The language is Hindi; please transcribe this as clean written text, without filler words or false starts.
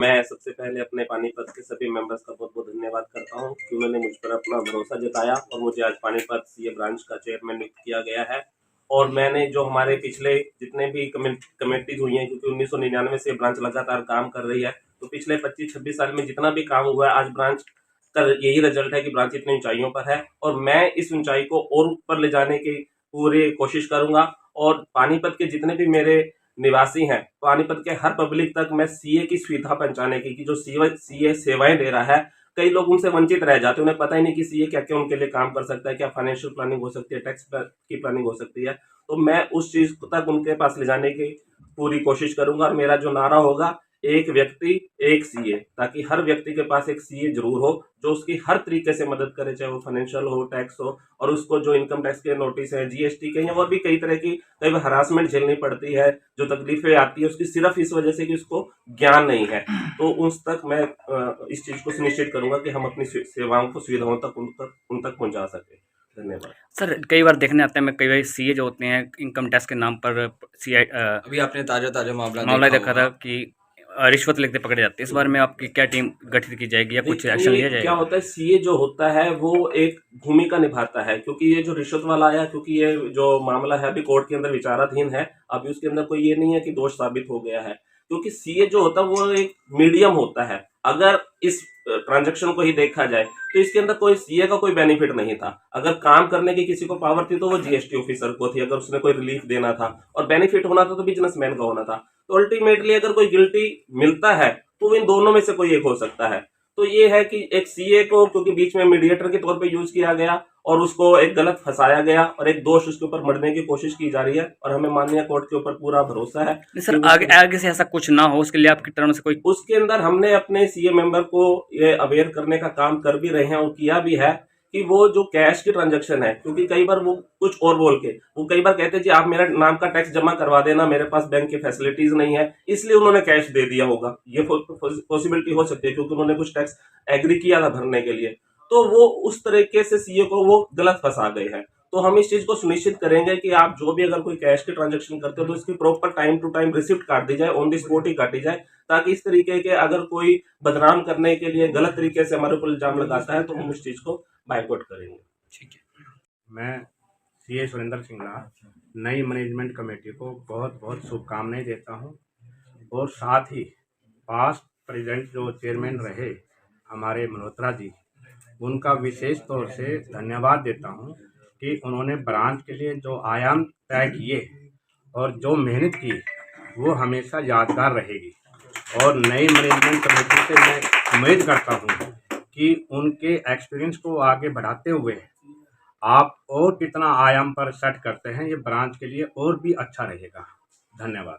मैं सबसे पहले अपने पानीपत के सभी मेंबर्स का बहुत बहुत धन्यवाद करता हूँ कि उन्होंने मुझ पर अपना भरोसा जताया और मुझे आज पानीपत सीए ब्रांच का चेयरमैन नियुक्त किया गया है। और मैंने जो हमारे पिछले जितने भी कमेटीज हुई हैं, क्योंकि 1999 से ब्रांच लगातार काम कर रही है, तो पिछले 25-26 साल में जितना भी काम हुआ है, आज ब्रांच का यही रिजल्ट है कि ब्रांच इतनी ऊंचाइयों पर है। और मैं इस ऊंचाई को और ऊपर ले जाने की पूरी कोशिश करूंगा। और पानीपत के जितने भी मेरे निवासी हैं, पानीपत के हर पब्लिक तक मैं सीए की सुविधा पहुंचाने की जो सीए सेवाएं दे रहा है, कई लोग उनसे वंचित रह जाते हैं, उन्हें पता ही नहीं कि सीए क्या क्या उनके लिए काम कर सकता है, क्या फाइनेंशियल प्लानिंग हो सकती है, टैक्स की प्लानिंग हो सकती है। तो मैं उस चीज तक उनके पास ले जाने की पूरी कोशिश करूंगा। और मेरा जो नारा होगा, एक व्यक्ति एक सीए, ताकि हर व्यक्ति के पास एक सीए जरूर हो जो उसकी हर तरीके से मदद करे, चाहे वो फाइनेंशियल हो, टैक्स हो, और उसको जो इनकम टैक्स के नोटिस है, जीएसटी के, या और भी कई तरह की कई बार हरासमेंट झेलनी पड़ती है, जो तकलीफें आती है उसकी सिर्फ इस वजह से कि उसको ज्ञान नहीं है, तो उस तक मैं इस चीज को सुनिश्चित करूंगा कि हम अपनी सेवाओं को सुविधाओं तक उन तक पहुंचा सके। धन्यवाद सर। कई बार देखने आते हैं, मैं कई बार सीए जो होते हैं इनकम टैक्स के नाम पर सीआई अभी आपने ताजा मामला देखा था होगा। कि रिश्वत लेते पकड़े जाते हैं। इस बारे में आपकी क्या टीम गठित की जाएगी या कुछ एक्शन देखिए, लिया क्या जाएगा? होता है, सीए जो होता है वो एक भूमिका निभाता है, क्योंकि ये जो रिश्वत वाला आया, क्योंकि ये जो मामला है अभी कोर्ट के अंदर विचाराधीन है, अभी उसके अंदर कोई ये नहीं है कि दोष साबित हो गया है। क्योंकि सीए जो होता है वो एक मीडियम होता है। अगर इस ट्रांजैक्शन को ही देखा जाए तो इसके अंदर कोई सीए का कोई बेनिफिट नहीं था। अगर काम करने की किसी को पावर थी तो वो जीएसटी ऑफिसर को थी, अगर उसने कोई रिलीफ देना था, और बेनिफिट होना था तो बिजनेसमैन का होना था। तो अल्टीमेटली अगर कोई गिल्टी मिलता है तो इन दोनों में से कोई एक हो सकता है। तो ये है कि एक सीए को क्योंकि बीच में मीडिएटर के तौर पे यूज किया गया और उसको एक गलत फंसाया गया और एक दोष उसके ऊपर मढ़ने की कोशिश की जा रही है, और हमें माननीय कोर्ट के ऊपर पूरा भरोसा है नहीं कि सर, आगे आगे से ऐसा कुछ ना हो उसके लिए आपकी तरफ से कोई उसके अंदर हमने अपने सीए मेंबर को ये अवेयर करने का काम कर भी रहे हैं और किया भी है कि वो जो कैश की ट्रांजैक्शन है, क्योंकि कई बार वो कुछ और बोल के वो कई बार कहते हैं जी आप मेरा नाम का टैक्स जमा करवा देना, मेरे पास बैंक की फैसिलिटीज नहीं है, इसलिए उन्होंने कैश दे दिया होगा। ये पॉसिबिलिटी हो सकती है क्योंकि उन्होंने कुछ टैक्स एग्री किया था भरने के लिए। तो वो उस तरीके से सीए को वो गलत फंसा गए हैं। तो हम इस चीज को सुनिश्चित करेंगे कि आप जो भी अगर कोई कैश की ट्रांजैक्शन करते हो तो इसकी proper time to time receipt काट दी जाए, ऑन द स्पॉट ही काटी जाए, ताकि इस तरीके के अगर कोई बदनाम करने के लिए गलत तरीके से हमारे ऊपर इल्जाम लगाता है तो हम उस चीज को बाइकआउट करेंगे। ठीक है। मैं सीए सुरेंद्र सिंगला नई मैनेजमेंट कमेटी को बहुत बहुत शुभकामनाएं देता हूं, और साथ ही पास्ट प्रेजेंट जो चेयरमैन रहे हमारे मल्होत्रा जी, उनका विशेष तौर से धन्यवाद देता हूं कि उन्होंने ब्रांच के लिए जो आयाम तय किए और जो मेहनत की वो हमेशा यादगार रहेगी। और नई मैनेजमेंट कमेटी से मैं उम्मीद करता हूँ कि उनके एक्सपीरियंस को आगे बढ़ाते हुए आप और कितना आयाम पर सेट करते हैं, ये ब्रांच के लिए और भी अच्छा रहेगा। धन्यवाद।